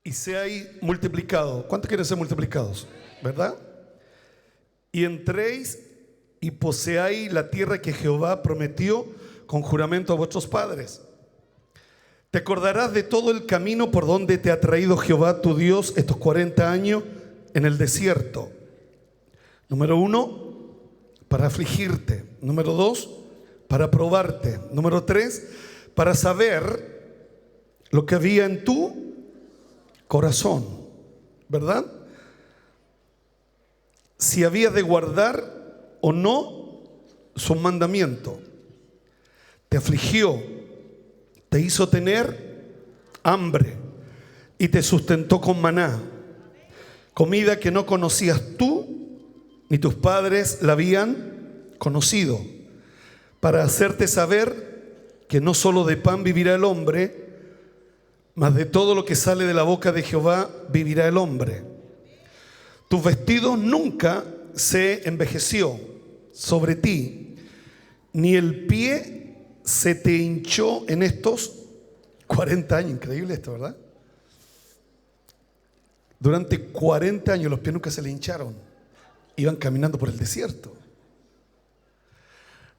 y seáis multiplicado. ¿Cuántos quieren ser multiplicados? ¿Verdad? Y entréis y poseáis la tierra que Jehová prometió con juramento a vuestros padres. Te acordarás de todo el camino por donde te ha traído Jehová tu Dios estos 40 años en el desierto. Número 1, para afligirte. Número 2, para probarte. Número 3, para saber lo que había en tu corazón, ¿verdad? Si habías de guardar o no su mandamiento. Te afligió, te hizo tener hambre y te sustentó con maná, comida que no conocías tú ni tus padres la habían conocido, para hacerte saber que no solo de pan vivirá el hombre, mas de todo lo que sale de la boca de Jehová vivirá el hombre. Tus vestidos nunca se envejeció sobre ti, ni el pie se te hinchó en estos 40 años. Increíble esto, ¿verdad? Durante 40 años los pies nunca se le hincharon. Iban caminando por el desierto.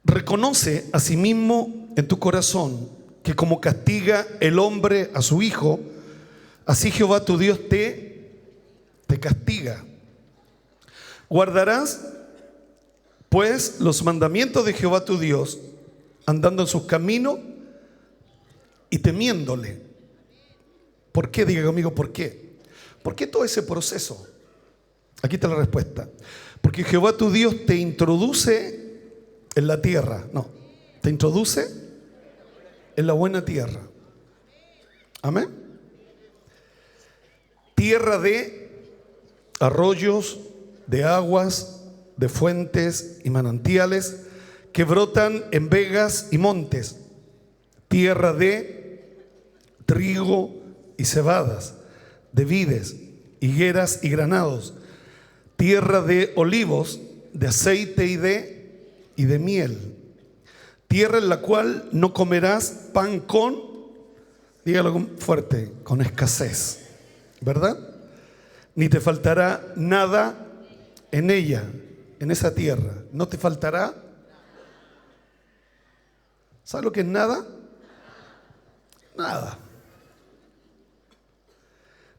Reconoce a sí mismo en tu corazón que como castiga el hombre a su hijo, así Jehová tu Dios te castiga. Guardarás pues los mandamientos de Jehová tu Dios, andando en sus caminos y temiéndole. ¿Por qué? Diga conmigo, ¿por qué? ¿Por qué todo ese proceso? Aquí está la respuesta. Porque Jehová tu Dios te introduce en la tierra. No, te introduce en la buena tierra. Amén. Tierra de arroyos, de aguas, de fuentes y manantiales que brotan en vegas y montes. Tierra de trigo y cebadas, de vides, higueras y granados. Tierra de olivos, de aceite y de miel. Tierra en la cual no comerás pan con, dígalo fuerte, con escasez, ¿verdad? Ni te faltará nada en ella, en esa tierra. No te faltará. ¿Sabes lo que es nada? Nada.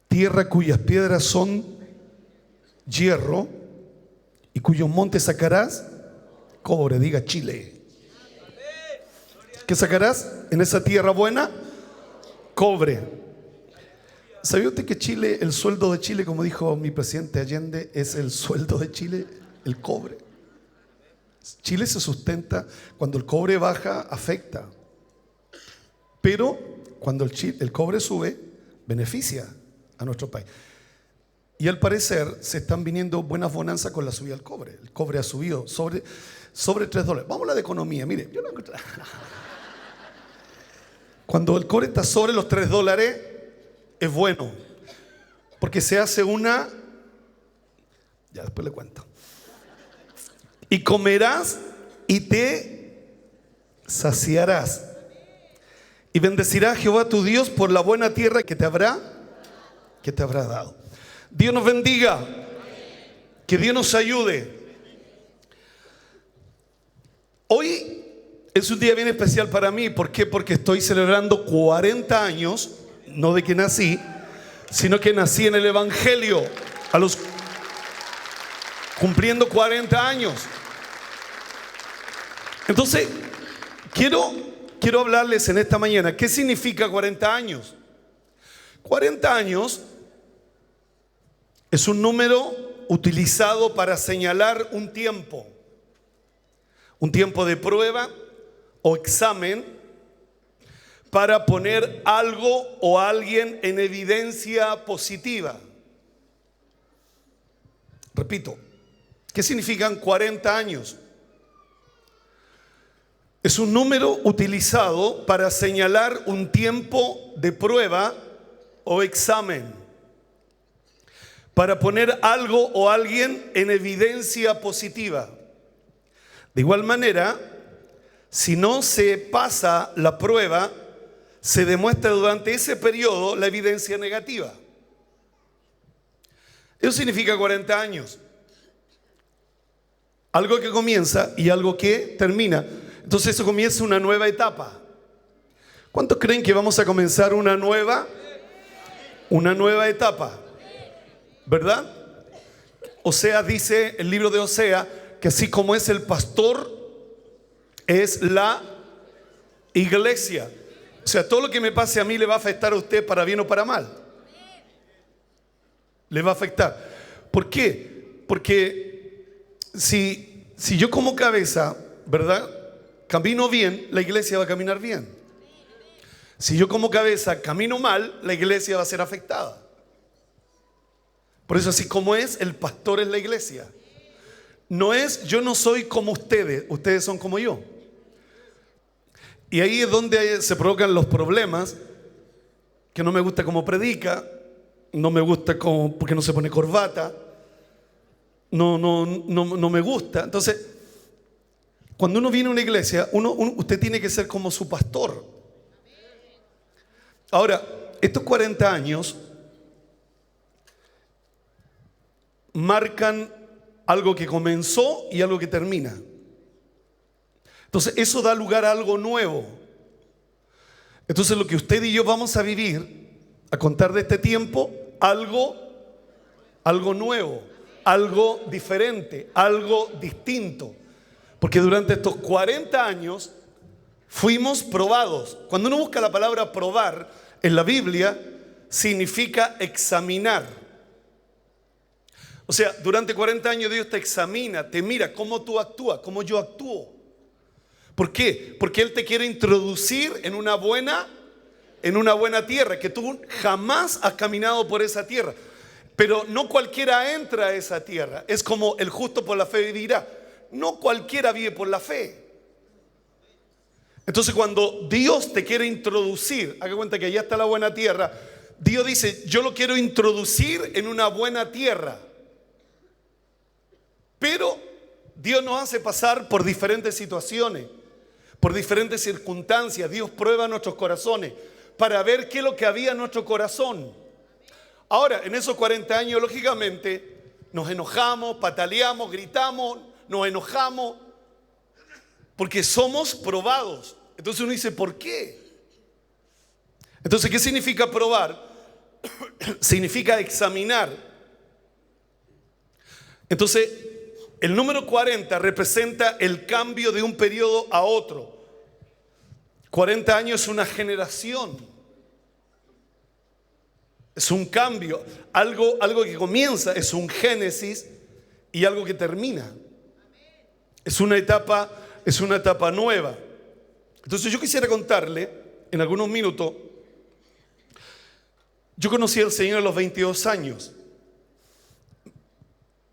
Tierra cuyas piedras son hierro y cuyos montes sacarás cobre. Diga Chile. ¿Qué sacarás en esa tierra buena? Cobre. ¿Sabía usted que Chile, el sueldo de Chile, como dijo mi presidente Allende, es el sueldo de Chile, el cobre? Chile se sustenta, cuando el cobre baja, afecta. Pero cuando el cobre sube, beneficia a nuestro país. Y al parecer se están viniendo buenas bonanzas con la subida del cobre. El cobre ha subido sobre $3. Vamos a hablar de economía. Mire, yo no encuentro. Cuando el cobre está sobre los $3, es bueno. Porque se hace una. Ya después le cuento. Y comerás y te saciarás. Y bendecirá a Jehová tu Dios por la buena tierra que te habrá dado. Dios nos bendiga. Que Dios nos ayude. Hoy es un día bien especial para mí. ¿Por qué? Porque estoy celebrando 40 años, no de que nací, sino que nací en el Evangelio, cumpliendo 40 años. Entonces, quiero hablarles en esta mañana, ¿qué significa 40 años? 40 años es un número utilizado para señalar un tiempo de prueba o examen para poner algo o alguien en evidencia positiva. Repito, ¿qué significan 40 años? Es un número utilizado para señalar un tiempo de prueba o examen, para poner algo o alguien en evidencia positiva. De igual manera, si no se pasa la prueba, se demuestra durante ese periodo la evidencia negativa. Eso significa 40 años. Algo que comienza y algo que termina. Entonces eso comienza una nueva etapa. ¿Cuántos creen que vamos a comenzar una nueva etapa? ¿Verdad? Osea dice, el libro de Osea, que así como es el pastor, es la iglesia. O sea, todo lo que me pase a mí le va a afectar a usted para bien o para mal. Le va a afectar. ¿Por qué? Porque si yo como cabeza, ¿verdad?, camino bien, la iglesia va a caminar bien. Si yo como cabeza camino mal, la iglesia va a ser afectada. Por eso, así como es, el pastor es la iglesia. No es, yo no soy como ustedes, ustedes son como yo. Y ahí es donde se provocan los problemas, que no me gusta cómo predica, no me gusta porque no se pone corbata, no me gusta. Entonces, cuando uno viene a una iglesia, usted tiene que ser como su pastor. Ahora, estos 40 años marcan algo que comenzó y algo que termina. Entonces eso da lugar a algo nuevo. Entonces lo que usted y yo vamos a vivir, a contar de este tiempo, algo nuevo, algo diferente, algo distinto. Porque durante estos 40 años fuimos probados. Cuando uno busca la palabra probar en la Biblia, significa examinar. O sea, durante 40 años Dios te examina, te mira cómo tú actúas, cómo yo actúo. ¿Por qué? Porque Él te quiere introducir en una buena tierra, que tú jamás has caminado por esa tierra. Pero no cualquiera entra a esa tierra. Es como el justo por la fe vivirá. No cualquiera vive por la fe. Entonces cuando Dios te quiere introducir, haga cuenta que allá está la buena tierra, Dios dice, yo lo quiero introducir en una buena tierra. Pero Dios nos hace pasar por diferentes situaciones, por diferentes circunstancias. Dios prueba nuestros corazones para ver qué es lo que había en nuestro corazón. Ahora, en esos 40 años, lógicamente, nos enojamos, pataleamos, gritamos, nos enojamos, porque somos probados. Entonces uno dice, ¿por qué? Entonces, ¿qué significa probar? Significa examinar. Entonces, el número 40 representa el cambio de un periodo a otro. 40 años es una generación. Es un cambio. Algo que comienza, es un génesis, y algo que termina. Es una etapa nueva. Entonces yo quisiera contarle en algunos minutos. Yo conocí al Señor a los 22 años.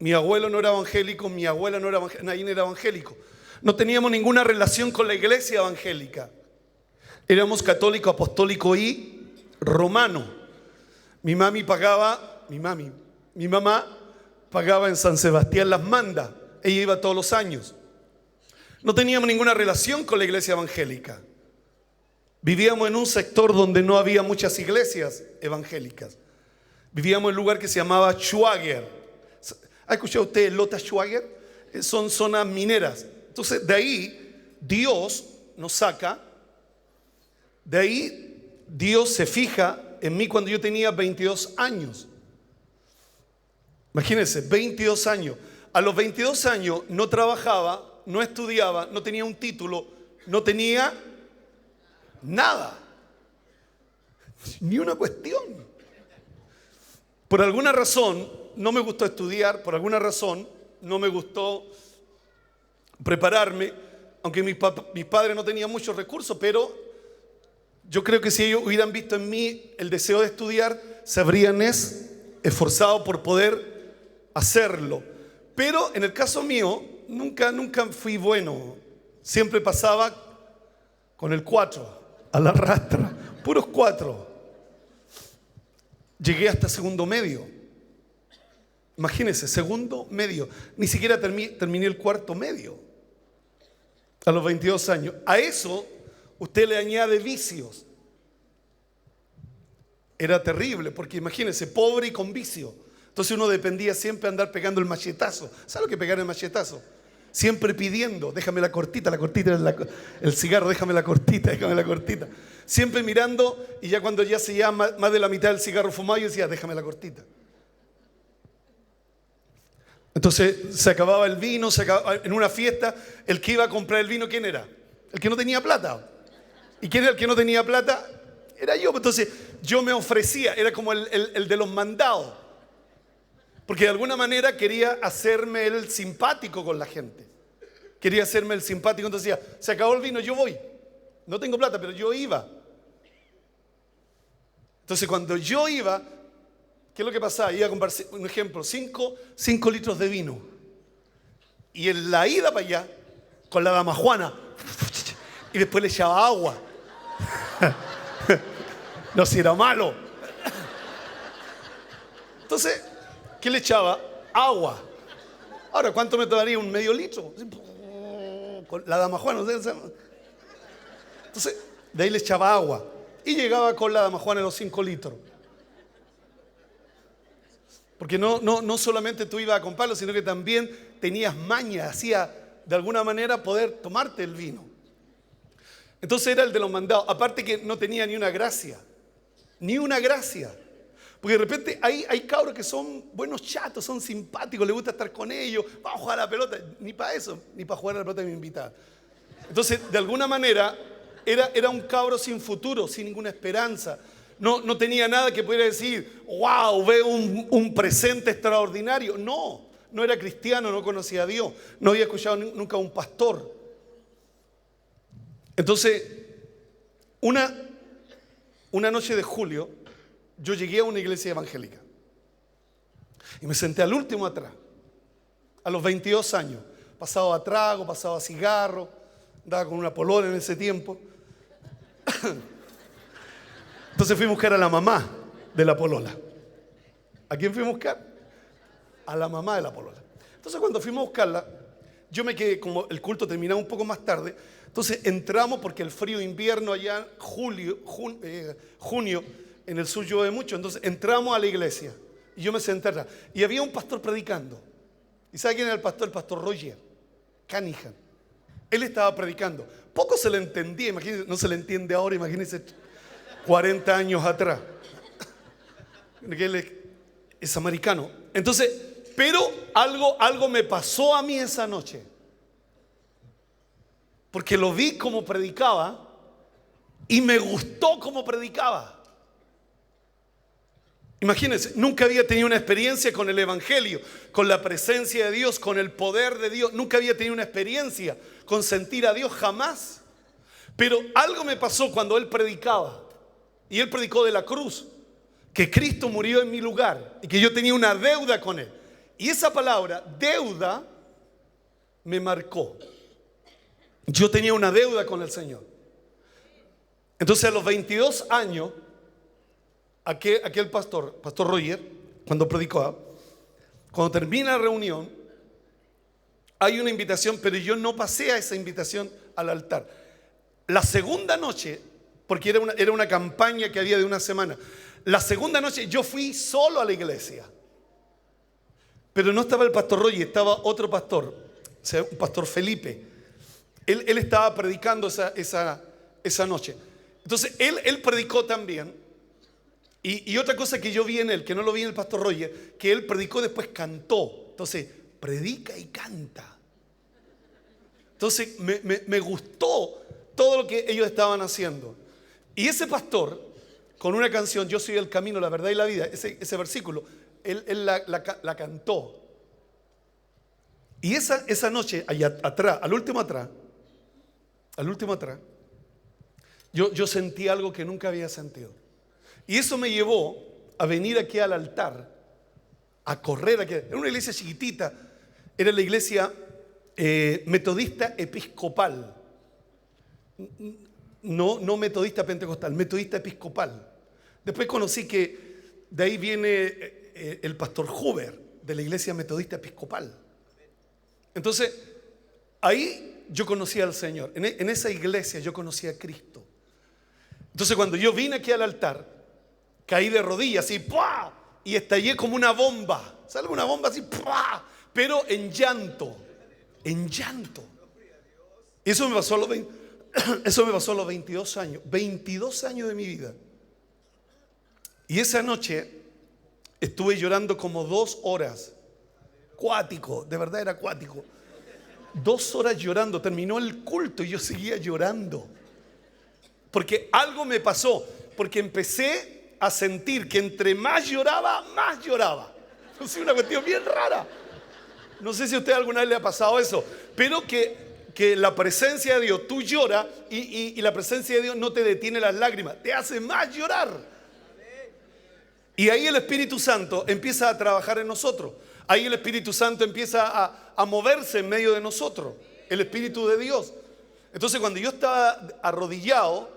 Mi abuelo no era evangélico, mi abuela no era evangélica, nadie era evangélico. No teníamos ninguna relación con la iglesia evangélica. Éramos católico, apostólico y romano. Mi mamá pagaba en San Sebastián las mandas. Ella iba todos los años. No teníamos ninguna relación con la iglesia evangélica. Vivíamos en un sector donde no había muchas iglesias evangélicas. Vivíamos en un lugar que se llamaba Schwager. ¿Ha escuchado usted Lota Schwager? Son zonas mineras. Entonces de ahí Dios nos saca. De ahí Dios se fija en mí cuando yo tenía 22 años. Imagínense, 22 años. A los 22 años no trabajaba, no estudiaba, no tenía un título, no tenía nada. Ni una cuestión. Por alguna razón no me gustó estudiar, por alguna razón no me gustó prepararme, aunque mis padres no tenían muchos recursos, pero yo creo que si ellos hubieran visto en mí el deseo de estudiar, se habrían esforzado por poder hacerlo. Pero en el caso mío, nunca fui bueno. Siempre pasaba con el 4, a la rastra, puros 4. Llegué hasta segundo medio. Imagínense, segundo medio. Ni siquiera terminé el cuarto medio. A los 22 años. A eso usted le añade vicios. Era terrible, porque imagínense, pobre y con vicio. Entonces uno dependía siempre de andar pegando el machetazo. ¿Sabes lo que pegar el machetazo? Siempre pidiendo, déjame la cortita es el cigarro, déjame la cortita. Siempre mirando, y ya cuando ya se llama más de la mitad del cigarro fumado, yo decía, déjame la cortita. Entonces se acababa el vino, en una fiesta, el que iba a comprar el vino, ¿quién era? El que no tenía plata. ¿Y quién era el que no tenía plata? Era yo. Entonces yo me ofrecía, era como el de los mandados. Porque de alguna manera quería hacerme el simpático con la gente. Quería hacerme el simpático. Entonces decía, se acabó el vino, yo voy. No tengo plata, pero yo iba. Entonces cuando yo iba, ¿qué es lo que pasaba? Iba a comprar, un ejemplo, 5 litros de vino. Y en la ida para allá, con la dama Juana, y después le echaba agua. No, si era malo. Entonces, ¿qué le echaba? Agua. Ahora, ¿cuánto me tomaría? ¿Un medio litro? Con la dama Juana. Entonces, de ahí le echaba agua. Y llegaba con la dama Juana los 5 litros. Porque no solamente tú ibas a comprarlo, sino que también tenías maña, hacía de alguna manera poder tomarte el vino. Entonces era el de los mandados. Aparte que no tenía ni una gracia. Ni una gracia. Porque de repente hay cabros que son buenos chatos, son simpáticos, les gusta estar con ellos, vamos a jugar a la pelota. Ni para eso, ni para jugar a la pelota me invitaban. Entonces, de alguna manera, era un cabro sin futuro, sin ninguna esperanza. No tenía nada que pudiera decir, wow, veo un presente extraordinario. No era cristiano, no conocía a Dios, no había escuchado nunca a un pastor. Entonces, una noche de julio, yo llegué a una iglesia evangélica y me senté al último atrás, a los 22 años, pasado a trago, pasado a cigarro, andaba con una polola en ese tiempo. Entonces fui a buscar a la mamá de la polola. ¿A quién fui a buscar? A la mamá de la polola. Entonces cuando fuimos a buscarla, yo me quedé, como el culto terminaba un poco más tarde, entonces entramos porque el frío invierno allá, junio, en el sur llueve mucho, entonces entramos a la iglesia y yo me senté atrás y había un pastor predicando. ¿Y sabe quién era el pastor? El pastor Roger Cunningham. Él estaba predicando. Poco se le entendía, imagínense, no se le entiende ahora, imagínense 40 años atrás. Él es americano. Entonces, pero algo me pasó a mí esa noche. Porque lo vi como predicaba y me gustó como predicaba. Imagínense, nunca había tenido una experiencia con el evangelio, con la presencia de Dios, con el poder de Dios. Nunca había tenido una experiencia con sentir a Dios, jamás. Pero algo me pasó cuando él predicaba. Y él predicó de la cruz, que Cristo murió en mi lugar y que yo tenía una deuda con él. Y esa palabra, deuda, me marcó. Yo tenía una deuda con el Señor. Entonces a los 22 años, aquel pastor Roger, cuando predicó, cuando termina la reunión, hay una invitación, pero yo no pasé a esa invitación al altar. La segunda noche, porque era una campaña que había de una semana, la segunda noche yo fui solo a la iglesia. Pero no estaba el pastor Roger, estaba otro pastor, o sea, un pastor Felipe. Él estaba predicando esa noche. Entonces él predicó también. Y otra cosa que yo vi en él, que no lo vi en el pastor Roger, que él predicó después cantó. Entonces, predica y canta. Entonces, me gustó todo lo que ellos estaban haciendo. Y ese pastor, con una canción, Yo soy el camino, la verdad y la vida, ese versículo, él la cantó. Y esa noche, allá atrás, al último atrás, yo sentí algo que nunca había sentido. Y eso me llevó a venir aquí al altar, a correr aquí. Era una iglesia chiquitita, era la iglesia metodista episcopal. No metodista pentecostal, metodista episcopal. Después conocí que de ahí viene el pastor Huber, de la iglesia metodista episcopal. Entonces, ahí yo conocí al Señor. En esa iglesia yo conocí a Cristo. Entonces, cuando yo vine aquí al altar, caí de rodillas y ¡pua! y estallé como una bomba. ¿Sale una bomba así? ¡Pua! Pero en llanto. En llanto. Y eso me pasó a los 22 años. 22 años de mi vida. Y esa noche estuve llorando como 2 horas. Cuático, de verdad era cuático. 2 horas llorando. Terminó el culto y yo seguía llorando. Porque algo me pasó. Porque empecé a sentir que entre más lloraba, más lloraba. Es una cuestión bien rara. No sé si a usted alguna vez le ha pasado eso, pero que la presencia de Dios, tú lloras y la presencia de Dios no te detiene las lágrimas, te hace más llorar. Y ahí el Espíritu Santo empieza a trabajar en nosotros. Ahí el Espíritu Santo empieza a moverse en medio de nosotros, el Espíritu de Dios. Entonces cuando yo estaba arrodillado,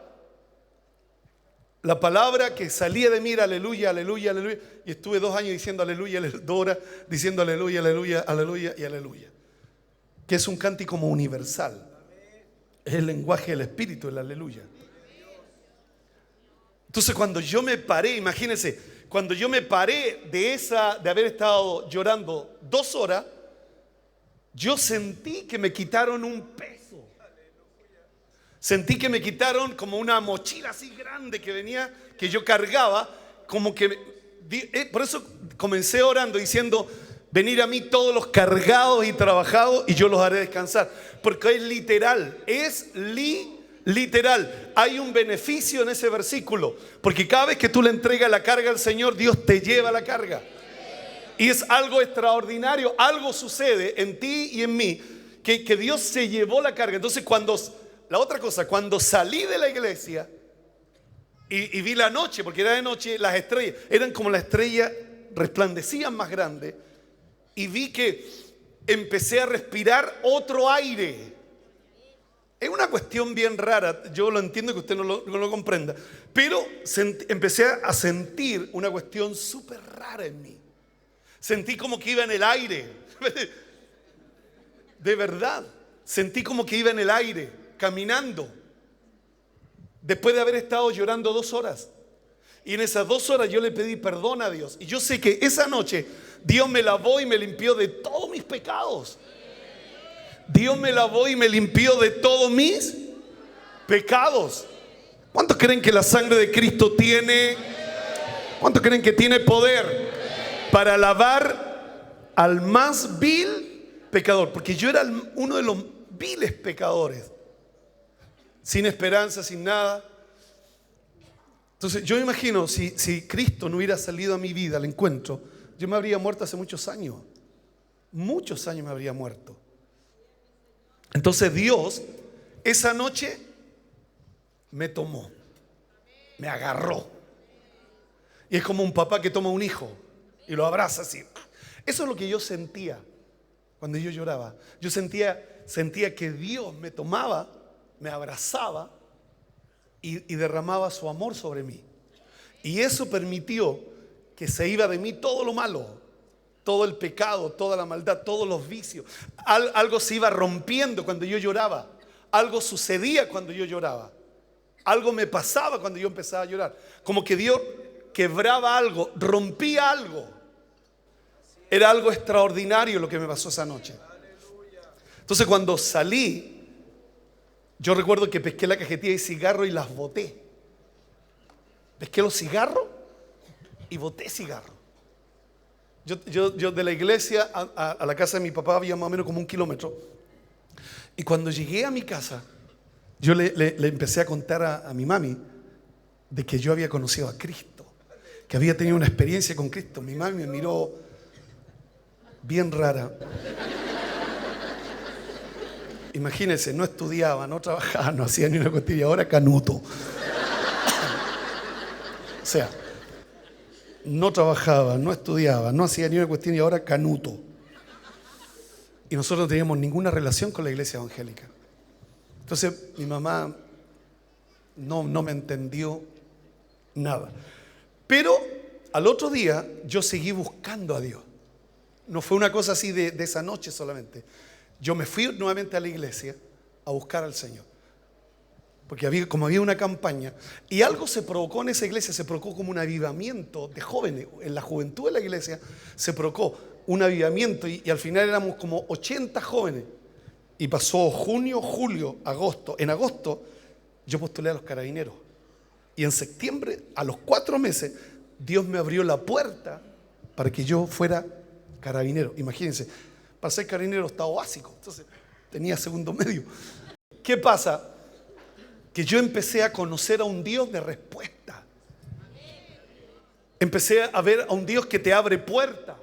la palabra que salía de mí era aleluya, aleluya, aleluya. Y estuve 2 años diciendo aleluya, 2 horas diciendo aleluya, aleluya, aleluya y aleluya. Que es un cántico como universal. Es el lenguaje del Espíritu, el aleluya. Entonces cuando yo me paré, imagínense, cuando yo me paré de haber estado llorando 2 horas, yo sentí que me quitaron un peso. Sentí que me quitaron como una mochila así grande que venía, que yo cargaba, como que, por eso comencé orando diciendo, venir a mí todos los cargados y trabajados y yo los haré descansar. Porque es literal, literal. Hay un beneficio en ese versículo, porque cada vez que tú le entregas la carga al Señor, Dios te lleva la carga. Y es algo extraordinario, algo sucede en ti y en mí, que Dios se llevó la carga. Entonces la otra cosa, cuando salí de la iglesia y vi la noche, porque era de noche, las estrellas, eran como las estrellas, resplandecían más grandes, y vi que empecé a respirar otro aire. Es una cuestión bien rara, yo lo entiendo que usted no lo comprenda, pero empecé a sentir una cuestión súper rara en mí. Sentí como que iba en el aire, de verdad, sentí como que iba en el aire. Caminando, después de haber estado llorando 2 horas. Y en esas 2 horas yo le pedí perdón a Dios. Y yo sé que esa noche Dios me lavó y me limpió de todos mis pecados. Dios me lavó y me limpió de todos mis pecados. ¿Cuántos creen que la sangre de Cristo cuántos creen que tiene poder para lavar al más vil pecador? Porque yo era uno de los viles pecadores. Sin esperanza, sin nada. Entonces yo me imagino, si Cristo no hubiera salido a mi vida al encuentro, yo me habría muerto hace muchos años. Muchos años me habría muerto. Entonces Dios, esa noche, me tomó. Me agarró. Y es como un papá que toma a un hijo y lo abraza así. Eso es lo que yo sentía cuando yo lloraba. Yo sentía que Dios me tomaba, me abrazaba y derramaba su amor sobre mí. Y eso permitió que se iba de mí todo lo malo, todo el pecado, toda la maldad, todos los vicios. Algo se iba rompiendo cuando yo lloraba. Algo sucedía cuando yo lloraba. Algo me pasaba cuando yo empezaba a llorar. Como que Dios quebraba algo, rompía algo. Era algo extraordinario lo que me pasó esa noche. Entonces cuando salí, yo recuerdo que pesqué la cajetilla de cigarros y las boté. Pesqué los cigarros y boté cigarros. Yo de la iglesia a la casa de mi papá había más o menos como 1 kilómetro. Y cuando llegué a mi casa, yo le empecé a contar a mi mami de que yo había conocido a Cristo, que había tenido una experiencia con Cristo. Mi mami me miró bien rara. Imagínense, no estudiaba, no trabajaba, no hacía ni una costilla, ahora canuto. O sea, no trabajaba, no estudiaba, no hacía ni una cuestión y ahora canuto. Y nosotros no teníamos ninguna relación con la iglesia evangélica. Entonces mi mamá no me entendió nada. Pero al otro día yo seguí buscando a Dios. No fue una cosa así de esa noche solamente. Yo me fui nuevamente a la iglesia a buscar al Señor. porque como había una campaña, y algo se provocó en esa iglesia, se provocó como un avivamiento de jóvenes, en la juventud de la iglesia se provocó un avivamiento, y al final éramos como 80 jóvenes, y pasó junio, julio, agosto. En agosto yo postulé a los carabineros, y en septiembre, a los 4 meses, Dios me abrió la puerta para que yo fuera carabinero. Imagínense, para ser carabinero estado básico, entonces tenía segundo medio. ¿Qué pasa? Que yo empecé a conocer a un Dios de respuesta. Empecé a ver a un Dios que te abre puertas,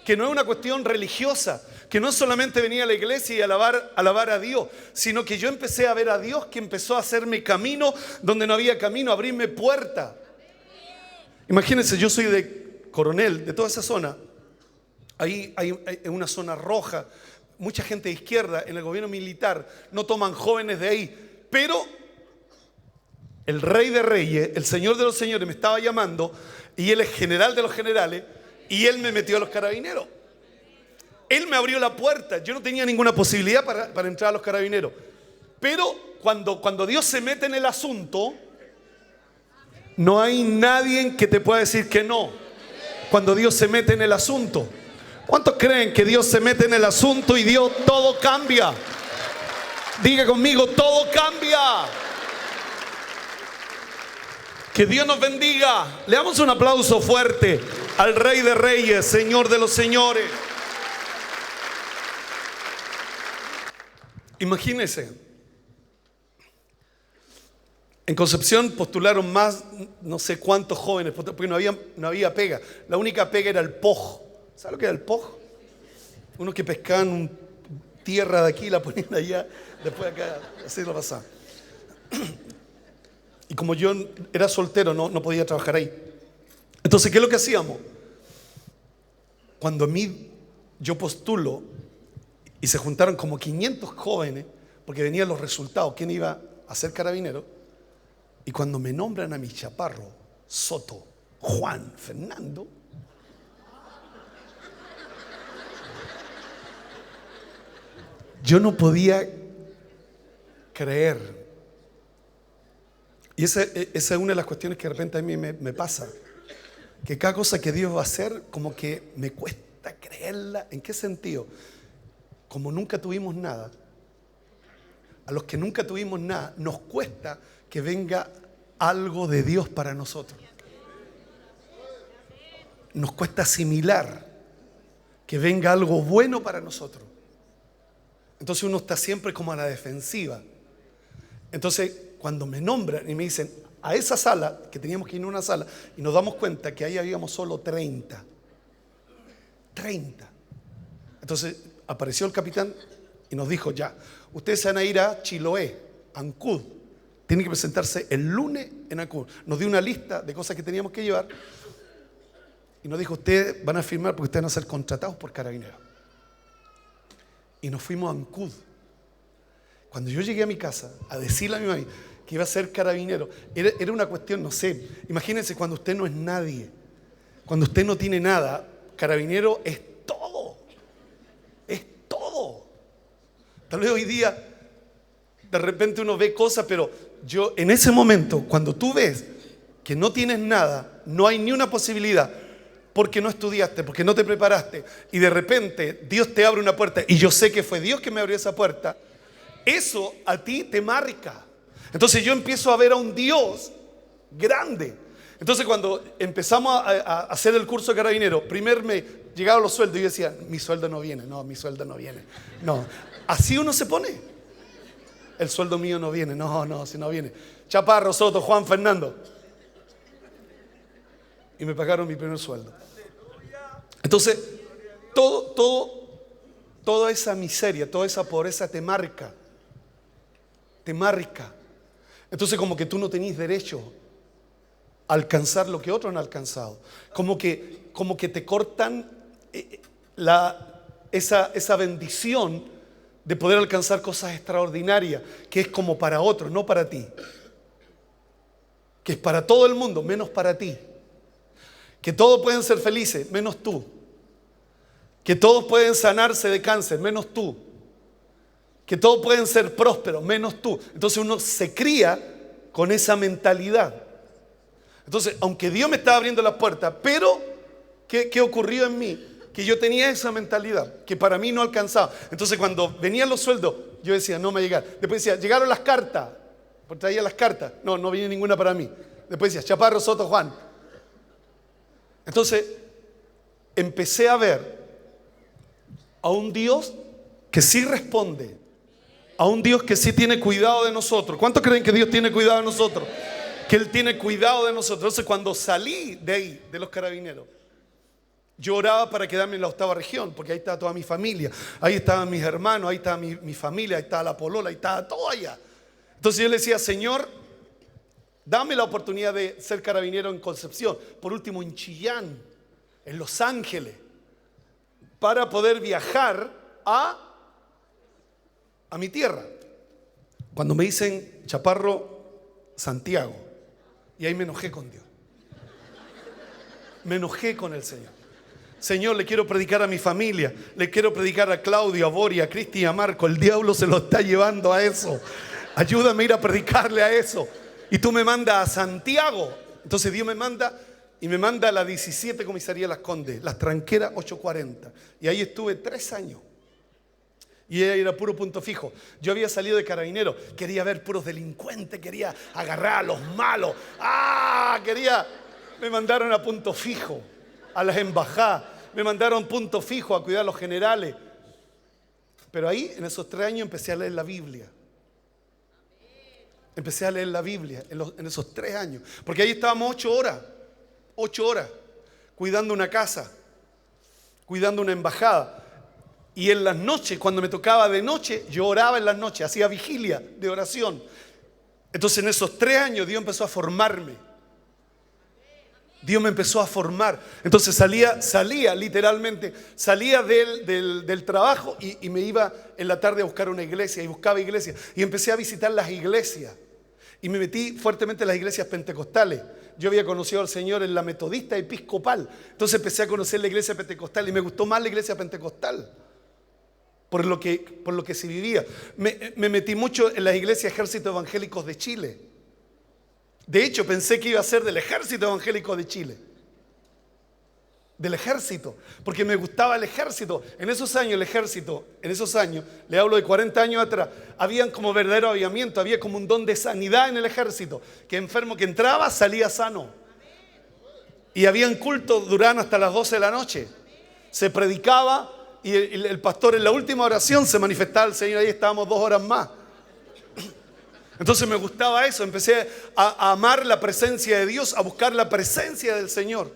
que no es una cuestión religiosa, que no es solamente venir a la iglesia y alabar a Dios, sino que yo empecé a ver a Dios que empezó a hacerme camino donde no había camino, a abrirme puertas. Imagínense, yo soy de Coronel, de toda esa zona. Ahí hay una zona roja, mucha gente de izquierda en el gobierno militar, no toman jóvenes de ahí, pero el Rey de Reyes, el Señor de los Señores me estaba llamando, y Él es general de los generales, y Él me metió a los carabineros. Él me abrió la puerta. Yo no tenía ninguna posibilidad para entrar a los carabineros. Pero cuando Dios se mete en el asunto, no hay nadie que te pueda decir que no. Cuando Dios se mete en el asunto, ¿cuántos creen que Dios se mete en el asunto y Dios todo cambia? Diga conmigo, todo cambia. Que Dios nos bendiga. Le damos un aplauso fuerte al Rey de Reyes, Señor de los Señores. Imagínense, en Concepción postularon más, no sé cuántos jóvenes, porque no había pega. La única pega era el POJ. ¿Sabes lo que era el POJ? Unos que pescaban tierra de aquí, la ponían allá, después acá, así lo pasaban. Y como yo era soltero, no podía trabajar ahí. Entonces, ¿qué es lo que hacíamos? Cuando yo postulo y se juntaron como 500 jóvenes, porque venían los resultados, quién iba a ser carabinero, y cuando me nombran a mi chaparro, Soto, Juan, Fernando, yo no podía creer. Y esa es una de las cuestiones que de repente a mí me pasa, que cada cosa que Dios va a hacer como que me cuesta creerla. ¿En qué sentido? Como nunca tuvimos nada, a los que nunca tuvimos nada nos cuesta que venga algo de Dios para nosotros. Nos cuesta asimilar que venga algo bueno para nosotros. Entonces uno está siempre como a la defensiva. Entonces cuando me nombran y me dicen a esa sala, que teníamos que ir a una sala, y nos damos cuenta que ahí habíamos solo 30. Entonces apareció el capitán y nos dijo: ya, ustedes se van a ir a Chiloé, Ancud. Tienen que presentarse el lunes en Ancud. Nos dio una lista de cosas que teníamos que llevar y nos dijo: ustedes van a firmar porque ustedes van a ser contratados por Carabineros. Y nos fuimos a Ancud. Cuando yo llegué a mi casa a decirle a mi mamá que iba a ser carabinero, era una cuestión, no sé, imagínense cuando usted no es nadie, cuando usted no tiene nada, carabinero es todo. Tal vez hoy día de repente uno ve cosas, pero yo en ese momento, cuando tú ves que no tienes nada, no hay ni una posibilidad, porque no estudiaste, porque no te preparaste, y de repente Dios te abre una puerta, y yo sé que fue Dios que me abrió esa puerta, eso a ti te marca. Entonces yo empiezo a ver a un Dios grande. Entonces cuando empezamos a hacer el curso de carabinero, primero me llegaban los sueldos y yo decía: mi sueldo no viene. No, así uno se pone. El sueldo mío no viene. No, si no viene. Chaparro, Soto, Juan, Fernando. Y me pagaron mi primer sueldo. Entonces, toda esa miseria, toda esa pobreza te marca. Entonces como que tú no tenés derecho a alcanzar lo que otros han alcanzado. Como que te cortan esa bendición de poder alcanzar cosas extraordinarias, que es como para otros, no para ti. Que es para todo el mundo, menos para ti. Que todos pueden ser felices, menos tú. Que todos pueden sanarse de cáncer, menos tú. que todos pueden ser prósperos, menos tú. Entonces uno se cría con esa mentalidad. Entonces, aunque Dios me estaba abriendo las puertas, pero ¿qué ocurrió en mí? Que yo tenía esa mentalidad, que para mí no alcanzaba. Entonces cuando venían los sueldos, yo decía, no me va a llegar. Después decía, llegaron las cartas. Porque traía las cartas. No viene ninguna para mí. Después decía, Chaparro, Soto, Juan. Entonces, empecé a ver a un Dios que sí responde. A un Dios que sí tiene cuidado de nosotros. ¿Cuántos creen que Dios tiene cuidado de nosotros? Que Él tiene cuidado de nosotros. Entonces cuando salí de ahí, de los carabineros, yo oraba para quedarme en la 8ª región, porque ahí estaba toda mi familia, ahí estaban mis hermanos, ahí estaba mi familia, ahí estaba la polola, ahí estaba todo allá. Entonces yo le decía, Señor, dame la oportunidad de ser carabinero en Concepción, por último en Chillán, en Los Ángeles, para poder viajar a mi tierra. Cuando me dicen Chaparro, Santiago, y ahí me enojé con Dios. Me enojé con el Señor. Señor, le quiero predicar a mi familia, le quiero predicar a Claudio, a Bori, a Cristi y a Marco. El diablo se lo está llevando a eso. Ayúdame a ir a predicarle a eso. Y tú me mandas a Santiago. Entonces Dios me manda y me manda a la 17 Comisaría Las Condes, Las Tranqueras 840. Y ahí estuve 3 años. Y era puro punto fijo. Yo había salido de carabinero, quería ver puros delincuentes, quería agarrar a los malos. Me mandaron a punto fijo, a las embajadas, me mandaron punto fijo a cuidar a los generales. Pero ahí, en esos 3 años, empecé a leer la Biblia. Empecé a leer la Biblia en esos 3 años. Porque ahí estábamos 8 horas, cuidando una casa, cuidando una embajada. Y en las noches, cuando me tocaba de noche, yo oraba en las noches, hacía vigilia de oración. Entonces en esos 3 años Dios empezó a formarme. Dios me empezó a formar. Entonces salía literalmente, salía del trabajo y me iba en la tarde a buscar una iglesia y buscaba iglesias. Y empecé a visitar las iglesias. Y me metí fuertemente en las iglesias pentecostales. Yo había conocido al Señor en la metodista episcopal. Entonces empecé a conocer la iglesia pentecostal y me gustó más la iglesia pentecostal. Por lo que se vivía. Me metí mucho en las iglesias Ejércitos Evangélicos de Chile. De hecho, pensé que iba a ser del Ejército Evangélico de Chile. Del ejército. Porque me gustaba el ejército. En esos años, el ejército, le hablo de 40 años atrás, habían como verdadero avivamiento, había como un don de sanidad en el ejército. Que enfermo que entraba, salía sano. Y habían cultos, duraban hasta las 12 de la noche. Se predicaba. Y el pastor en la última oración se manifestaba el Señor, ahí estábamos 2 horas más. Entonces me gustaba eso, empecé a amar la presencia de Dios, a buscar la presencia del Señor.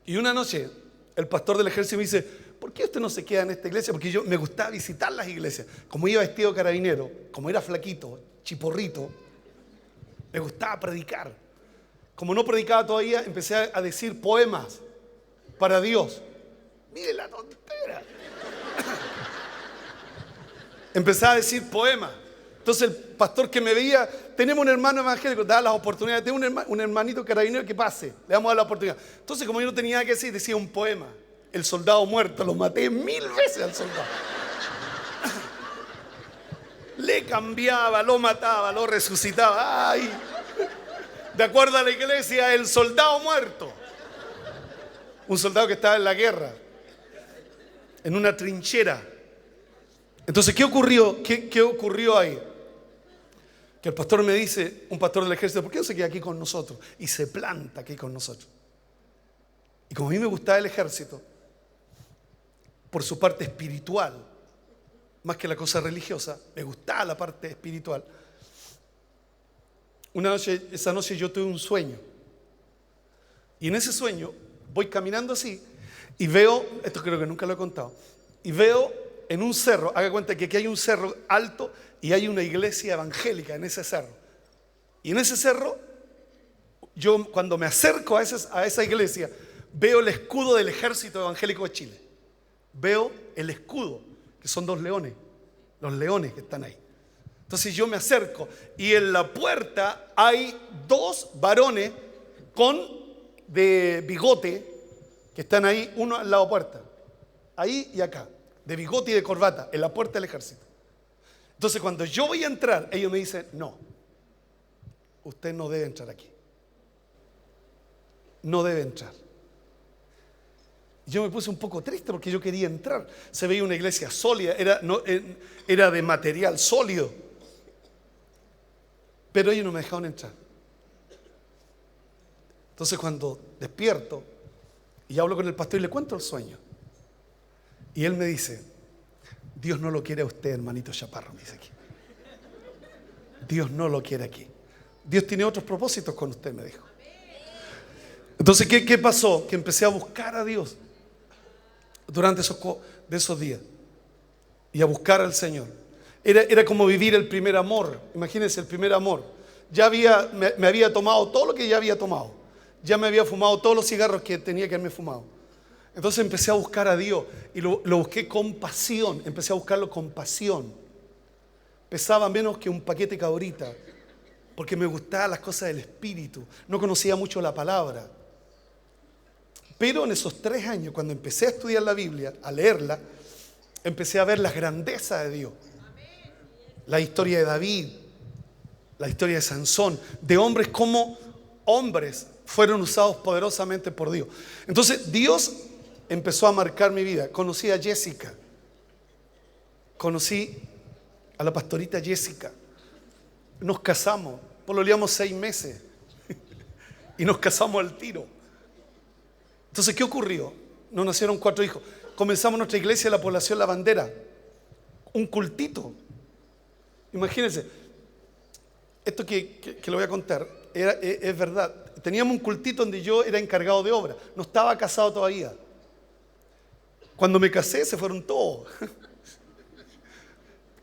Y una noche el pastor del ejército me dice, ¿por qué usted no se queda en esta iglesia? Porque yo me gustaba visitar las iglesias. Como iba vestido carabinero, como era flaquito, chiporrito, me gustaba predicar. Como no predicaba todavía, empecé a decir poemas para Dios. Mire la tontera. Empezaba a decir poemas. Entonces el pastor que me veía, tenemos un hermano evangélico, daba las oportunidades, tengo un hermanito carabinero que pase, le damos la oportunidad. Entonces como yo no tenía nada que decir, decía un poema. El soldado muerto, lo maté 1000 veces al soldado. Le cambiaba, lo mataba, lo resucitaba. Ay, de acuerdo a la iglesia, el soldado muerto. Un soldado que estaba en la guerra, en una trinchera. Entonces, ¿qué ocurrió? ¿Qué ocurrió ahí? Que el pastor me dice, un pastor del ejército, ¿por qué no se queda aquí con nosotros? Y se planta aquí con nosotros. Y como a mí me gustaba el ejército, por su parte espiritual, más que la cosa religiosa, me gustaba la parte espiritual. Esa noche yo tuve un sueño. Y en ese sueño voy caminando así y veo, esto creo que nunca lo he contado, y veo en un cerro, haga cuenta que aquí hay un cerro alto y hay una iglesia evangélica en ese cerro. Y en ese cerro, yo cuando me acerco a esa iglesia, veo el escudo del Ejército Evangélico de Chile. Veo el escudo, que son 2 leones, los leones que están ahí. Entonces yo me acerco y en la puerta hay 2 varones de bigote que están ahí, uno al lado de la puerta, ahí y acá, de bigote y de corbata, en la puerta del ejército. Entonces cuando yo voy a entrar, ellos me dicen, no, usted no debe entrar aquí. No debe entrar. Yo me puse un poco triste porque yo quería entrar. Se veía una iglesia sólida, era de material sólido. Pero ellos no me dejaron entrar. Entonces cuando despierto y hablo con el pastor y le cuento el sueño, y él me dice, Dios no lo quiere a usted, hermanito Chaparro, me dice aquí. Dios no lo quiere aquí. Dios tiene otros propósitos con usted, me dijo. Entonces, ¿qué pasó? Que empecé a buscar a Dios durante esos días y a buscar al Señor. Era como vivir el primer amor. Imagínense el primer amor. Me había tomado todo lo que ya había tomado. Ya me había fumado todos los cigarros que tenía que haberme fumado. Entonces empecé a buscar a Dios y lo busqué con pasión. Empecé a buscarlo con pasión. Pesaba menos que un paquete de cabrita porque me gustaban las cosas del Espíritu. No conocía mucho la palabra. Pero en esos 3 años, cuando empecé a estudiar la Biblia, a leerla, empecé a ver las grandezas de Dios. La historia de David, la historia de Sansón, de hombres como hombres fueron usados poderosamente por Dios. Entonces Dios empezó a marcar mi vida. Conocí a Jessica, conocí a la pastorita Jessica, nos casamos, pololeamos 6 meses y nos casamos al tiro. Entonces, ¿qué ocurrió? Nos nacieron 4 hijos. Comenzamos nuestra iglesia, la población La Bandera, un cultito. Imagínense, esto que lo voy a contar es verdad. Teníamos un cultito donde yo era encargado de obra. No estaba casado todavía. Cuando me casé se fueron todos.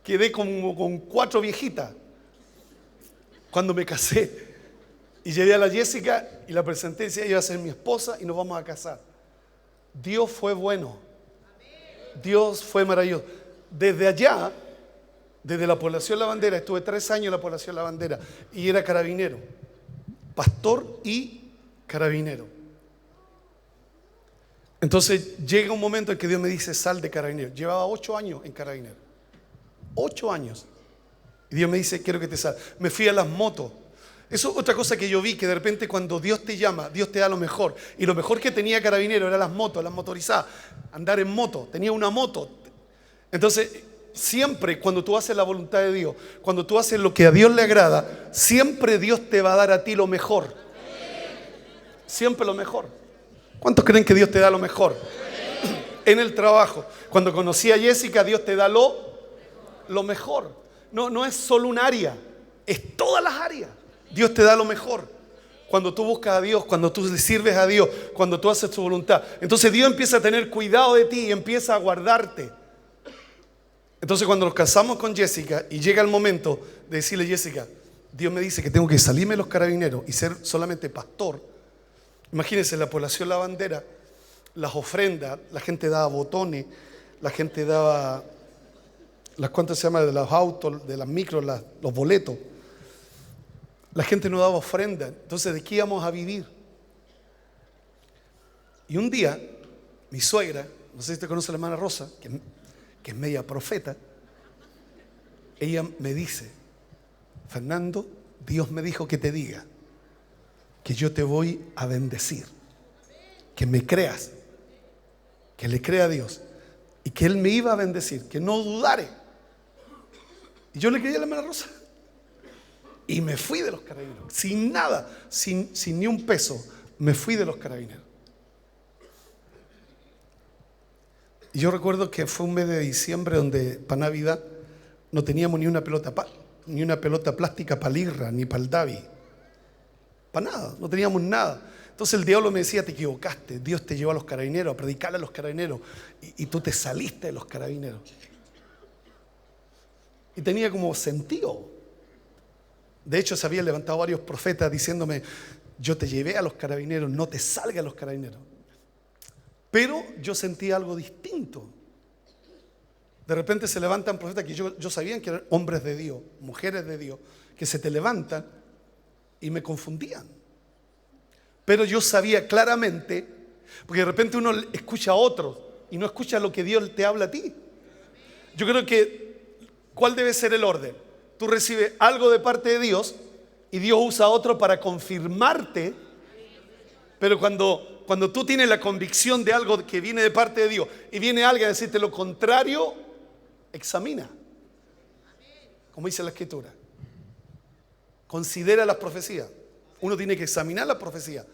Quedé como con 4 viejitas. Cuando me casé y llevé a la Jessica y la presenté y decía, ella va a ser mi esposa y nos vamos a casar. Dios fue bueno. Dios fue maravilloso. Desde allá, desde la población La Bandera, estuve 3 años en la población La Bandera y era carabinero, pastor y carabinero. Entonces llega un momento en que Dios me dice, sal de carabinero. Llevaba 8 años en carabinero. 8 años. Y Dios me dice, quiero que te salgas. Me fui a las motos. Eso es otra cosa que yo vi, que de repente cuando Dios te llama, Dios te da lo mejor. Y lo mejor que tenía carabinero eran las motos, las motorizadas. Andar en moto, tenía una moto. Entonces, siempre cuando tú haces la voluntad de Dios, cuando tú haces lo que a Dios le agrada, siempre Dios te va a dar a ti lo mejor. Siempre lo mejor. ¿Cuántos creen que Dios te da lo mejor? En el trabajo. Cuando conocí a Jessica, Dios te da lo mejor. No es solo un área, es todas las áreas. Dios te da lo mejor. Cuando tú buscas a Dios, cuando tú le sirves a Dios, cuando tú haces tu voluntad, entonces Dios empieza a tener cuidado de ti y empieza a guardarte. Entonces cuando nos casamos con Jessica y llega el momento de decirle, Jessica, Dios me dice que tengo que salirme de los carabineros y ser solamente pastor. Imagínense, la población La Bandera, las ofrendas, la gente daba botones, la gente daba, las cuantas se llama, de los autos, de las micros, los boletos. La gente no daba ofrenda. Entonces, ¿de qué íbamos a vivir? Y un día, mi suegra, no sé si te conoce la hermana Rosa, que es media profeta, ella me dice, Fernando, Dios me dijo que te diga que yo te voy a bendecir, que me creas, que le crea a Dios y que Él me iba a bendecir, que no dudare. Y yo le creí a la hermana Rosa. Y me fui de los carabineros, sin nada, sin ni un peso, me fui de los carabineros. Y yo recuerdo que fue un mes de diciembre donde para Navidad no teníamos ni una pelota plástica para Lirra, ni para el Davi. Para nada, no teníamos nada. Entonces el diablo me decía, te equivocaste, Dios te llevó a los carabineros, a predicarle a los carabineros, y tú te saliste de los carabineros. Y tenía como sentido. De hecho, se habían levantado varios profetas diciéndome, yo te llevé a los carabineros, no te salgas de los carabineros. Pero yo sentí algo distinto. De repente se levantan profetas que yo sabía que eran hombres de Dios, mujeres de Dios, que se te levantan y me confundían. Pero yo sabía claramente, porque de repente uno escucha a otros y no escucha lo que Dios te habla a ti. Yo creo que, ¿cuál debe ser el orden? Tú recibes algo de parte de Dios y Dios usa a otro para confirmarte. Pero cuando tú tienes la convicción de algo que viene de parte de Dios y viene alguien a decirte lo contrario, examina. Como dice la Escritura. Considera las profecías. Uno tiene que examinar las profecías.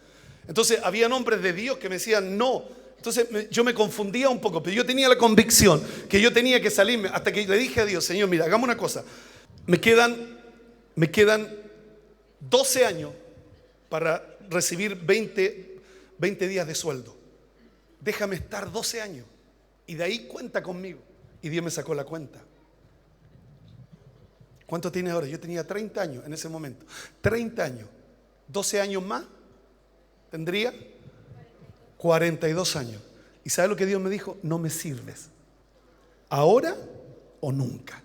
Entonces, había hombres de Dios que me decían no. Entonces, yo me confundía un poco, pero yo tenía la convicción que yo tenía que salirme. Hasta que le dije a Dios, Señor, mira, hagamos una cosa. Me quedan 12 años para recibir 20 días de sueldo. Déjame estar 12 años. Y de ahí cuenta conmigo. Y Dios me sacó la cuenta. ¿Cuánto tiene ahora? Yo tenía 30 años en ese momento. 30 años. 12 años más. Tendría 42 años. ¿Y sabe lo que Dios me dijo? No me sirves. Ahora o nunca.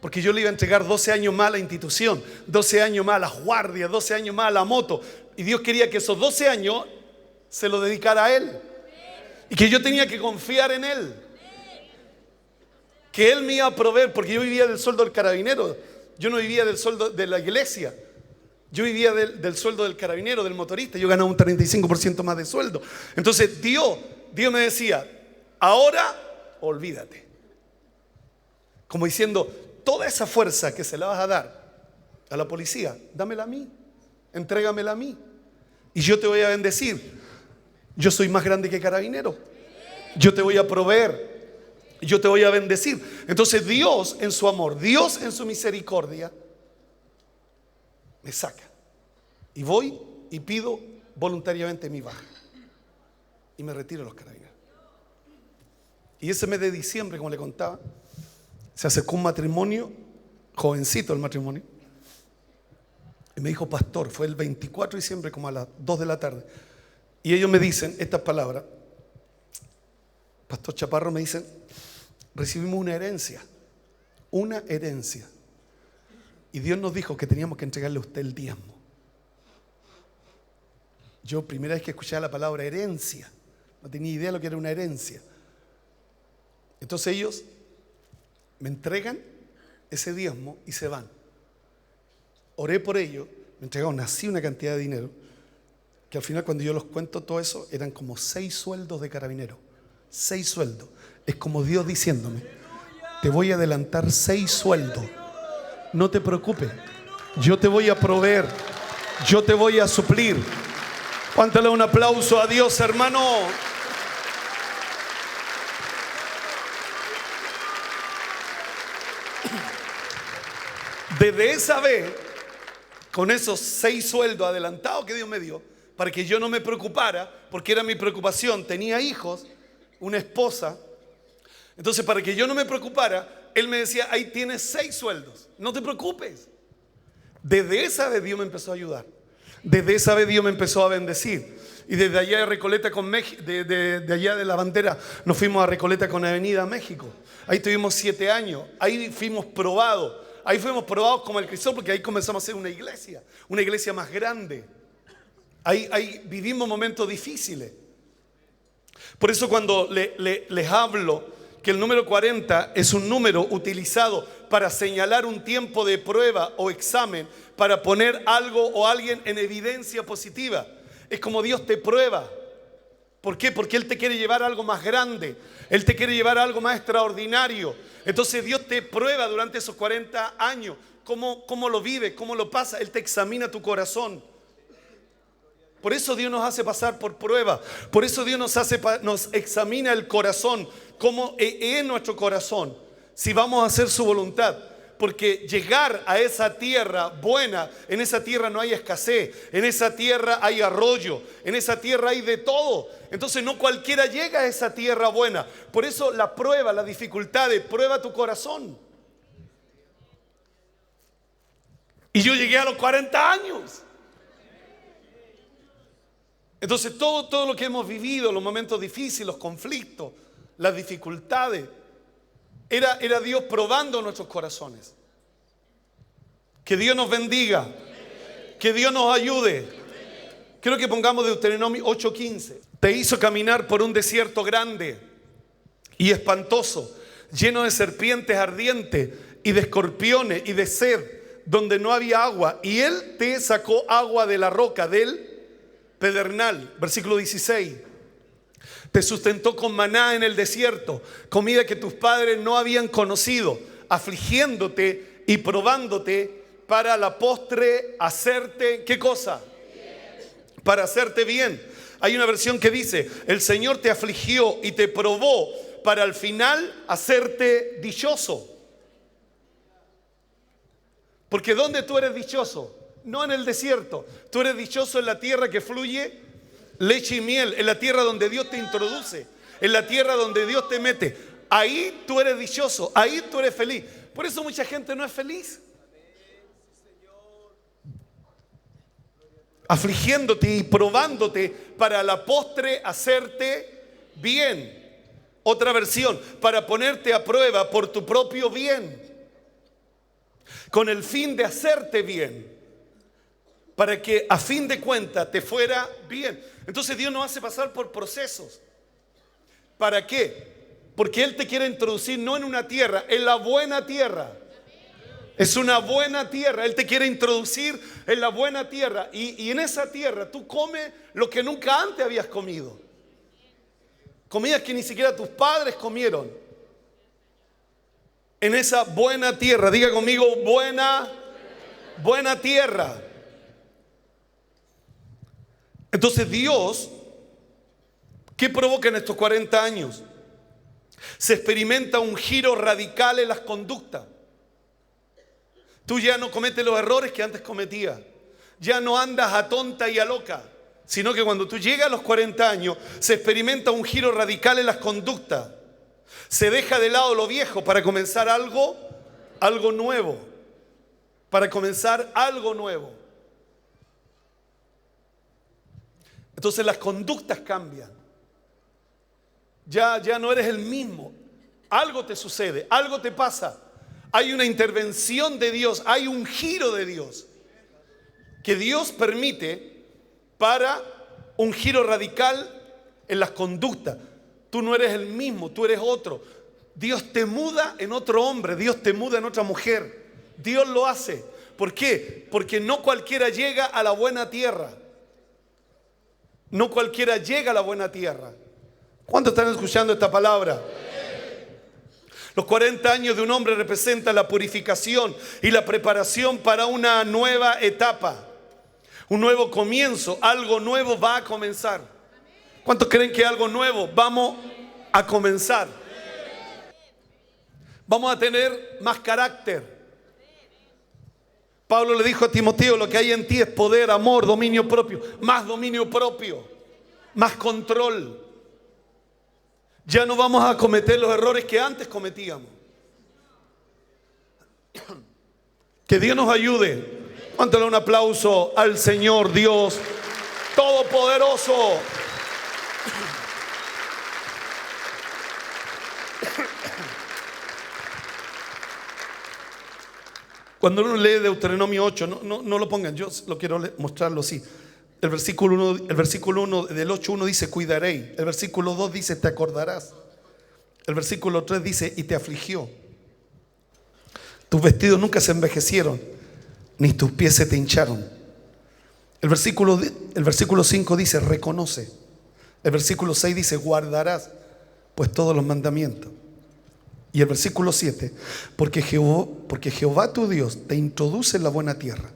Porque yo le iba a entregar 12 años más a la institución, 12 años más a las guardias, 12 años más a la moto. Y Dios quería que esos 12 años se lo dedicara a Él. Y que yo tenía que confiar en Él. Que Él me iba a proveer, porque yo vivía del sueldo del carabinero. Yo no vivía del sueldo de la iglesia. Yo vivía del sueldo del carabinero, del motorista. Yo ganaba un 35% más de sueldo. Entonces Dios me decía, ahora olvídate. Como diciendo, toda esa fuerza que se la vas a dar a la policía, dámela a mí, entrégamela a mí. Y yo te voy a bendecir. Yo soy más grande que carabinero. Yo te voy a proveer. Yo te voy a bendecir. Entonces Dios en su amor, Dios en su misericordia, me saca. Y voy y pido voluntariamente mi baja. Y me retiro a los carabineros. Y ese mes de diciembre, como le contaba, se acercó un matrimonio, jovencito el matrimonio. Y me dijo, pastor, fue el 24 de diciembre como a las 2 de la tarde. Y ellos me dicen estas palabras. Pastor Chaparro, me dicen, recibimos una herencia. Una herencia. Y Dios nos dijo que teníamos que entregarle a usted el diezmo. Yo primera vez que escuchaba la palabra herencia, no tenía idea de lo que era una herencia. Entonces ellos me entregan ese diezmo y se van. Oré por ellos, me entregaron así una cantidad de dinero, que al final cuando yo los cuento todo eso, eran como 6 sueldos de carabinero. 6 sueldos. Es como Dios diciéndome, te voy a adelantar 6 sueldos. No te preocupes, yo te voy a proveer, yo te voy a suplir. Cuántale un aplauso a Dios, hermano. Desde esa vez, con esos 6 sueldos adelantados que Dios me dio, para que yo no me preocupara, porque era mi preocupación, tenía hijos, una esposa. Entonces, para que yo no me preocupara, Él me decía, ahí tienes 6 sueldos, no te preocupes. Desde esa vez Dios me empezó a ayudar. Desde esa vez Dios me empezó a bendecir. Y desde allá de Recoleta con México, de allá de la bandera, nos fuimos a Recoleta con Avenida México. Ahí tuvimos 7 años. Ahí fuimos probados. Ahí fuimos probados como el Cristo, porque ahí comenzamos a hacer una iglesia más grande. Ahí vivimos momentos difíciles. Por eso cuando les hablo que el número 40 es un número utilizado para señalar un tiempo de prueba o examen, para poner algo o alguien en evidencia positiva. Es como Dios te prueba. ¿Por qué? Porque Él te quiere llevar a algo más grande. Él te quiere llevar a algo más extraordinario. Entonces Dios te prueba durante esos 40 años. ¿Cómo lo vive? ¿Cómo lo pasa? Él te examina tu corazón. Por eso Dios nos hace pasar por prueba. Por eso Dios nos examina el corazón. ¿Cómo es nuestro corazón? Si vamos a hacer su voluntad. Porque llegar a esa tierra buena, en esa tierra no hay escasez, en esa tierra hay arroyo, en esa tierra hay de todo. Entonces no cualquiera llega a esa tierra buena. Por eso la prueba, la dificultad, prueba tu corazón. Y yo llegué a los 40 años. Entonces todo lo que hemos vivido, los momentos difíciles, los conflictos, las dificultades, era Dios probando nuestros corazones. Que Dios nos bendiga. Que Dios nos ayude. Quiero que pongamos Deuteronomio 8:15. Te hizo caminar por un desierto grande y espantoso, lleno de serpientes ardientes y de escorpiones y de sed, donde no había agua. Y Él te sacó agua de la roca, del pedernal. Versículo 16. Te sustentó con maná en el desierto, comida que tus padres no habían conocido, afligiéndote y probándote para la postre hacerte, ¿qué cosa? Para hacerte bien. Hay una versión que dice, el Señor te afligió y te probó para al final hacerte dichoso. Porque ¿dónde tú eres dichoso? No en el desierto. Tú eres dichoso en la tierra que fluye leche y miel, en la tierra donde Dios te introduce, en la tierra donde Dios te mete. Ahí tú eres dichoso, ahí tú eres feliz. Por eso mucha gente no es feliz. Afligiéndote y probándote para a la postre hacerte bien. Otra versión, para ponerte a prueba por tu propio bien, con el fin de hacerte bien, para que a fin de cuentas te fuera bien. Entonces Dios nos hace pasar por procesos. ¿Para qué? Porque Él te quiere introducir no en una tierra, en la buena tierra. Es una buena tierra. Él te quiere introducir en la buena tierra. Y en esa tierra tú comes lo que nunca antes habías comido. Comidas que ni siquiera tus padres comieron. En esa buena tierra. Diga conmigo, buena tierra. Entonces Dios, ¿qué provoca en estos 40 años? Se experimenta un giro radical en las conductas. Tú ya no cometes los errores que antes cometías. Ya no andas a tonta y a loca. Sino que cuando tú llegas a los 40 años, se experimenta un giro radical en las conductas. Se deja de lado lo viejo para comenzar algo nuevo. Para comenzar algo nuevo. Entonces las conductas cambian. Ya no eres el mismo. Algo te sucede, algo te pasa. Hay una intervención de Dios, hay un giro de Dios que Dios permite para un giro radical en las conductas. Tú no eres el mismo, tú eres otro. Dios te muda en otro hombre, Dios te muda en otra mujer. Dios lo hace. ¿Por qué? Porque no cualquiera llega a la buena tierra. No cualquiera llega a la buena tierra. ¿Cuántos están escuchando esta palabra? Los 40 años de un hombre representan la purificación y la preparación para una nueva etapa. Un nuevo comienzo, algo nuevo va a comenzar. ¿Cuántos creen que algo nuevo vamos a comenzar? Vamos a tener más carácter. Pablo le dijo a Timoteo, lo que hay en ti es poder, amor, dominio propio, más control. Ya no vamos a cometer los errores que antes cometíamos. Que Dios nos ayude. Cuántale un aplauso al Señor Dios Todopoderoso. Cuando uno lee Deuteronomio 8, no lo pongan, yo lo quiero mostrarlo así. El versículo 1 del 8:1 dice cuidaréis. El versículo 2 dice te acordarás. El versículo 3 dice y te afligió. Tus vestidos nunca se envejecieron, ni tus pies se te hincharon. El versículo 5 dice reconoce. El versículo 6 dice guardarás pues todos los mandamientos. Y el versículo 7, porque Jehová tu Dios te introduce en la buena tierra.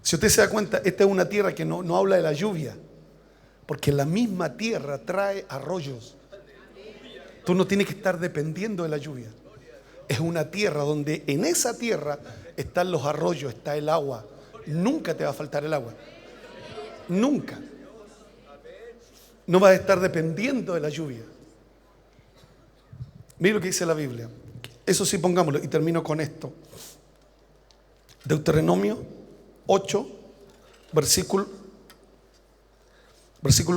Si usted se da cuenta, esta es una tierra que no habla de la lluvia, porque la misma tierra trae arroyos. Tú no tienes que estar dependiendo de la lluvia. Es una tierra donde en esa tierra están los arroyos, está el agua. Nunca te va a faltar el agua. Nunca. No vas a estar dependiendo de la lluvia. Mira lo que dice la Biblia. Eso sí, pongámoslo y termino con esto. Deuteronomio 8, versículo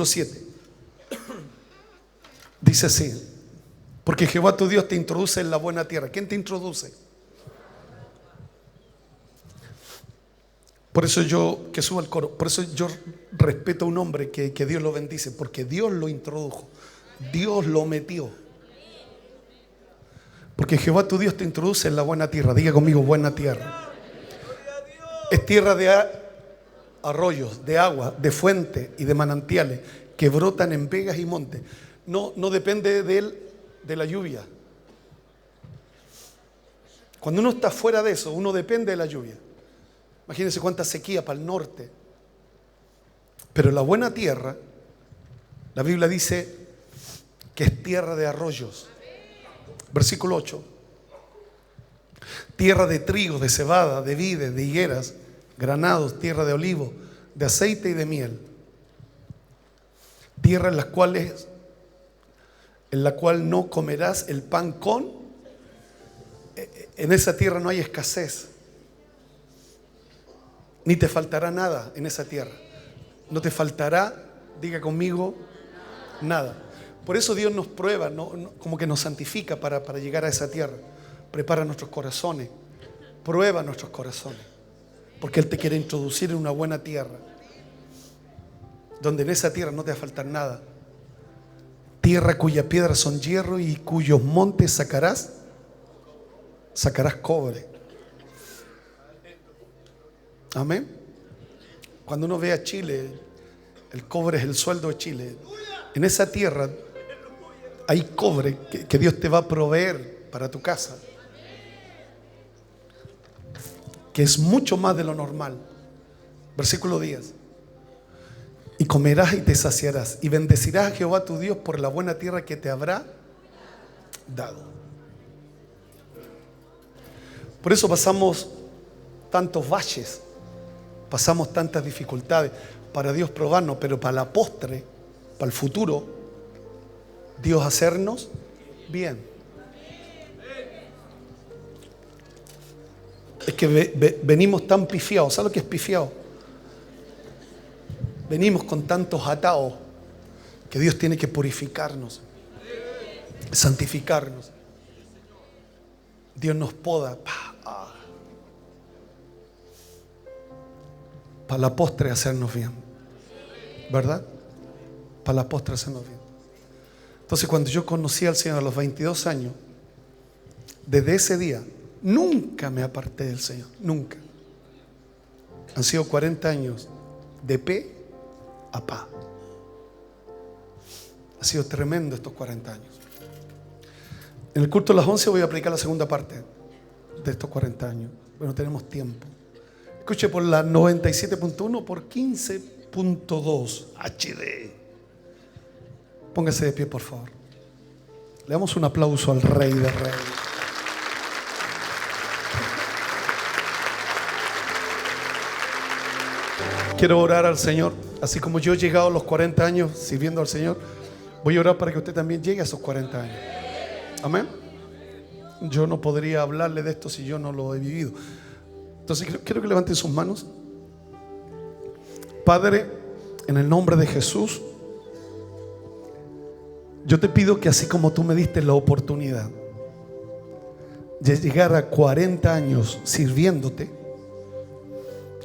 7. Dice así: porque Jehová tu Dios te introduce en la buena tierra. ¿Quién te introduce? Por eso que suba el coro. Por eso yo respeto a un hombre que Dios lo bendice, porque Dios lo introdujo. Dios lo metió. Porque Jehová tu Dios te introduce en la buena tierra. Diga conmigo, buena tierra. Es tierra de arroyos, de agua, de fuentes y de manantiales que brotan en vegas y montes. No depende de la lluvia. Cuando uno está fuera de eso, uno depende de la lluvia. Imagínense cuánta sequía para el norte. Pero la buena tierra, la Biblia dice que es tierra de arroyos. Versículo 8. Tierra de trigo, de cebada, de vides, de higueras, granados, tierra de olivo, de aceite y de miel. Tierra en la cual no comerás el pan con. En esa tierra no hay escasez. Ni te faltará nada en esa tierra. No te faltará, diga conmigo, nada. Por eso Dios nos prueba, como que nos santifica para llegar a esa tierra. Prepara nuestros corazones, prueba nuestros corazones, porque Él te quiere introducir en una buena tierra, donde en esa tierra no te va a faltar nada. Tierra cuyas piedras son hierro y cuyos montes sacarás cobre. Amén. Cuando uno ve a Chile, el cobre es el sueldo de Chile. En esa tierra hay cobre que Dios te va a proveer para tu casa, que es mucho más de lo normal. Versículo 10. Y comerás y te saciarás, y bendecirás a Jehová tu Dios por la buena tierra que te habrá dado. Por eso pasamos tantos valles, pasamos tantas dificultades, para Dios probarnos, pero para la postre, para el futuro, Dios hacernos bien. Es que venimos tan pifiados. ¿Sabes lo que es pifiado? Venimos con tantos atados que Dios tiene que purificarnos, santificarnos. Dios nos poda para la postre hacernos bien, ¿verdad? Para la postre hacernos bien. Entonces, cuando yo conocí al Señor a los 22 años, desde ese día nunca me aparté del Señor, nunca. Han sido 40 años de pe a pa. Ha sido tremendo estos 40 años. En el culto de las 11 voy a predicar la segunda parte de estos 40 años. Bueno, tenemos tiempo. Escuche por la 97.1 por 15.2 HD. Póngase de pie, por favor. Le damos un aplauso al Rey de Reyes. Quiero orar al Señor. Así como yo he llegado a los 40 años sirviendo al Señor, voy a orar para que usted también llegue a esos 40 años. Amén. Yo no podría hablarle de esto si yo no lo he vivido. Entonces quiero que levanten sus manos. Padre, en el nombre de Jesús, yo te pido que así como tú me diste la oportunidad de llegar a 40 años sirviéndote,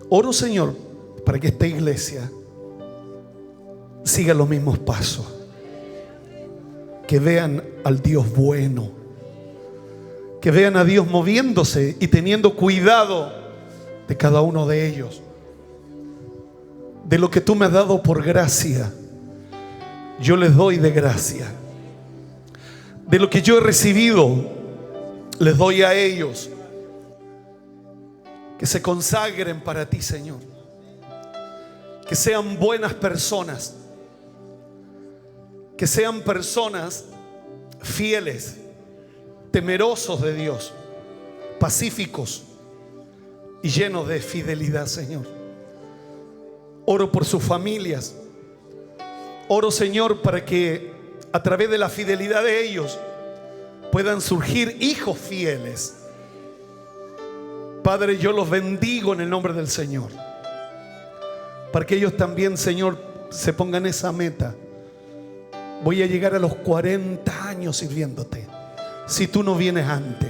oro, Señor, para que esta iglesia siga los mismos pasos, que vean al Dios bueno, que vean a Dios moviéndose y teniendo cuidado de cada uno de ellos. De lo que tú me has dado por gracia, yo les doy de gracia. De lo que yo he recibido, les doy a ellos. Que se consagren para ti, Señor. Que sean buenas personas. Que sean personas fieles, temerosos de Dios, pacíficos y llenos de fidelidad, Señor. Oro por sus familias. Oro, Señor, para que a través de la fidelidad de ellos puedan surgir hijos fieles. Padre, yo los bendigo en el nombre del Señor, para que ellos también, Señor, se pongan esa meta. Voy a llegar a los 40 años sirviéndote, si tú no vienes antes.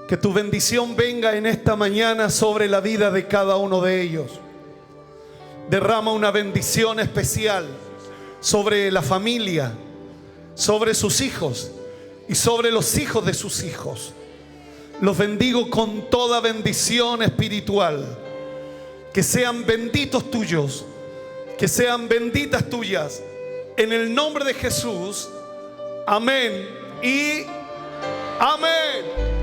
Que tu bendición venga en esta mañana sobre la vida de cada uno de ellos. Derrama una bendición especial sobre la familia, sobre sus hijos y sobre los hijos de sus hijos. Los bendigo con toda bendición espiritual. Que sean benditos tuyos, que sean benditas tuyas, en el nombre de Jesús. Amén y amén.